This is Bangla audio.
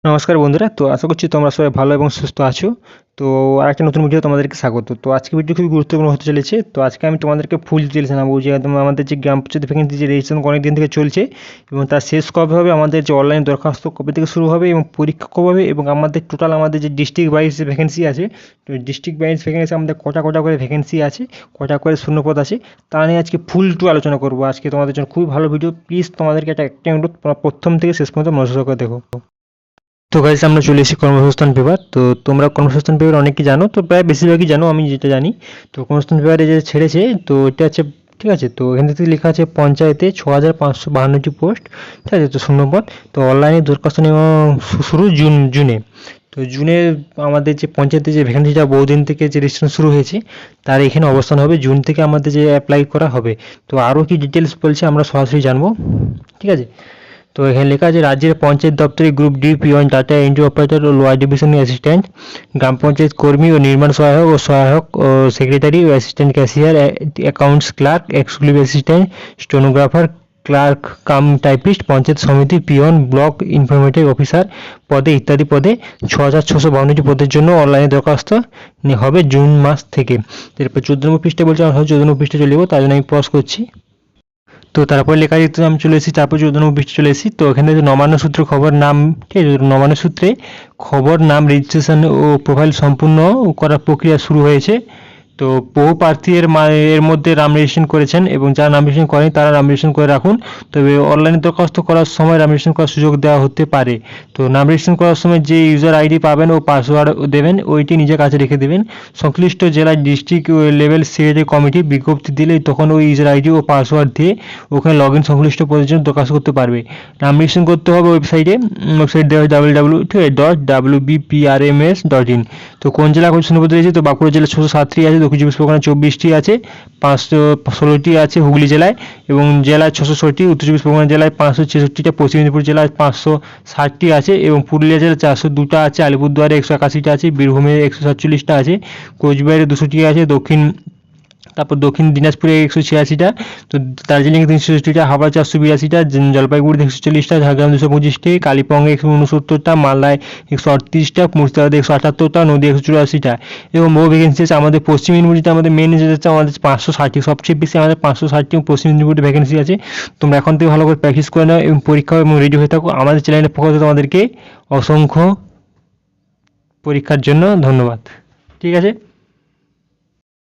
নমস্কার বন্ধুরা, তো আশা করছি তোমরা সবাই ভালো এবং সুস্থ আছো। তো আরেকটা নতুন ভিডিও তোমাদেরকে স্বাগত। তো আজকে ভিডিও খুবই গুরুত্বপূর্ণ হতে চলেছে। তো আজকে আমি তোমাদেরকে ফুল ডিটেলস জানাবো যে একদম আমাদের যে গ্রাম পঞ্চায়েত ভ্যাকেন্সি যে রেজিস্ট্রেশন অনেক দিন থেকে চলছে এবং তার শেষ কবে হবে, আমাদের যে অনলাইন দরখাস্ত কবে থেকে শুরু হবে এবং পরীক্ষা কবে হবে, এবং আমাদের টোটাল আমাদের যে ডিস্ট্রিক্ট ওয়াইজ যে ভ্যাকেন্সি আছে, তো ডিস্ট্রিক্ট ওয়াইজ ভ্যাকেন্সি আমাদের কটা কটা করে ভ্যাকেন্সি আছে, কটা করে শূন্যপদ আছে, তা নিয়ে আজকে ফুল টু আলোচনা করবো। আজকে তোমাদের জন্য খুবই ভালো ভিডিও। প্লিজ তোমাদেরকে একটা অনুরোধ, তোমরা প্রথম থেকে শেষ পর্যন্ত মনোযোগ করে দেখো। তো গাইস, আমরা চলে এসেছি কর্মসংস্থান পেপার। তো তোমরা কর্মসংস্থান পেপার অনেকেই জানো, তো প্রায় বেশিরভাগই জানো, আমি যেটা জানি। তো কর্মসংস্থান পেপারে যে ছেড়েছে, তো এটা হচ্ছে ঠিক আছে। তো এখান থেকে লেখা আছে পঞ্চায়েতে 6552টি পোস্ট, ঠিক আছে। তো শূন্যপদ। তো অনলাইনে দরখাস্ত নেওয়া শুরু জুনে। তো জুনে আমাদের যে পঞ্চায়েতে যে ভ্যাকেন্সিটা বহুদিন থেকে যে রেজিস্ট্রেশন শুরু হয়েছে, তার এখানে অবস্থান হবে। জুন থেকে আমাদের যে অ্যাপ্লাই করা হবে। তো আরও কি ডিটেলস বলছে আমরা সরাসরি জানবো, ঠিক আছে। তো এখানে লেখা আছে রাজ্যের পঞ্চায়েত দপ্তরে group D peon, data entry operator ও লোয়ার ডিভিশন অ্যাসিস্ট্যান্ট, গ্রাম পঞ্চায়েত কর্মী ও নির্মাণ সহায়ক ও সেক্রেটারি ও assistant cashier, accounts clerk, executive assistant, stenographer, clerk cum typist, panchayat সমিতি পিওন, ব্লক ইনফরমেটিভ অফিসার পদে ইত্যাদি পদে 6652টি পদের জন্য অনলাইনে দরখাস্ত হবে জুন মাস থেকে। এরপর 14 নম্বর পৃষ্ঠা বলছে, আমি 14 নম্বর পৃষ্ঠা চলে যাবো, তার জন্য আমি পজ করছি। তো তারপর লেখা যেতে আমি চলে এসেছি, তারপর 14 নম্বর পৃষ্ঠায় চলে এসেছি। তো এখানে যে নবান্ন সূত্র খবর নাম, ঠিক আছে, নবান্ন সূত্রে খবর নাম রেজিস্ট্রেশন ও প্রোফাইল সম্পূর্ণ করার প্রক্রিয়া শুরু হয়েছে। তো বহু প্রার্থী এর মধ্যে নাম রেজিস্ট্রেশন করেছেন, এবং যারা নাম রেজিস্ট্রেশন করেনি তারা নাম রেজিস্ট্রেশন করে রাখুন। তবে অনলাইনে দরখাস্ত করার সময় নাম রেজিস্ট্রেশন করার সুযোগ দেওয়া হতে পারে। তো নাম রেজিস্ট্রেশন করার সময় যে ইউজার আইডি পাবেন ও পাসওয়ার্ড দেবেন, ওইটি নিজের কাছে রেখে দেবেন। সংশ্লিষ্ট জেলার ডিস্ট্রিক্ট লেভেল সেক্রেটারি কমিটি বিজ্ঞপ্তি দিলে তখন ওই ইউজার আইডি ও পাসওয়ার্ড দিয়ে ওখানে লগ ইন সংশ্লিষ্ট পদের জন্য দরখাস্ত করতে পারবে। নাম রেজিস্ট্রেশন করতে হবে ওয়েবসাইটে, ওয়েবসাইট দেওয়া www.wbprms.in। তো কোন জেলা কোন শূন্যপদ রয়েছে, তো বাঁকুড়া জেলায় 607টি আছে, দক্ষিণ চব্বিশ পরগনায় 24টি আছে, 516টি আছে হুগলি জেলায়, এবং জেলায় 660টি, উত্তর চব্বিশ পরগনা জেলায় 566টা, পশ্চিম মেদিনীপুর জেলায় 560টি আছে, এবং পুরুলিয়া জেলায় 402টা আছে, আলিপুরদুয়ারে 181টা আছে, বীরভূমে 147টা আছে, কোচবিহারে 200টি আছে, দক্ষিণ দিনাজপুরে 186টা, তো দার্জিলিংয়ে 360টা, হাওড়া 482টা, জলপাইগুড়িতে 140টা, ঝাড়গ্রাম 225টি, কালিম্পংয়ে 169টা, মালদায় 138টা, মুর্শিদাবাদে 178টা, নদীয়া 184টা, এবং বহু ভ্যাকেন্সি আছে আমাদের পশ্চিম মেদিনীপুরে। আমাদের মেন হচ্ছে আমাদের 560টি, সবচেয়ে বেশি আমাদের 560টি পশ্চিম মেদিনীপুরে ভ্যাকেন্সি আছে। তোমরা এখন থেকে ভালো করে প্র্যাকটিস করে নাও এবং পরীক্ষা এবং রেডি হয়ে থাকো। আমাদের চ্যানেলের পক্ষ থেকে তোমাদেরকে অসংখ্য পরীক্ষার জন্য ধন্যবাদ, ঠিক আছে।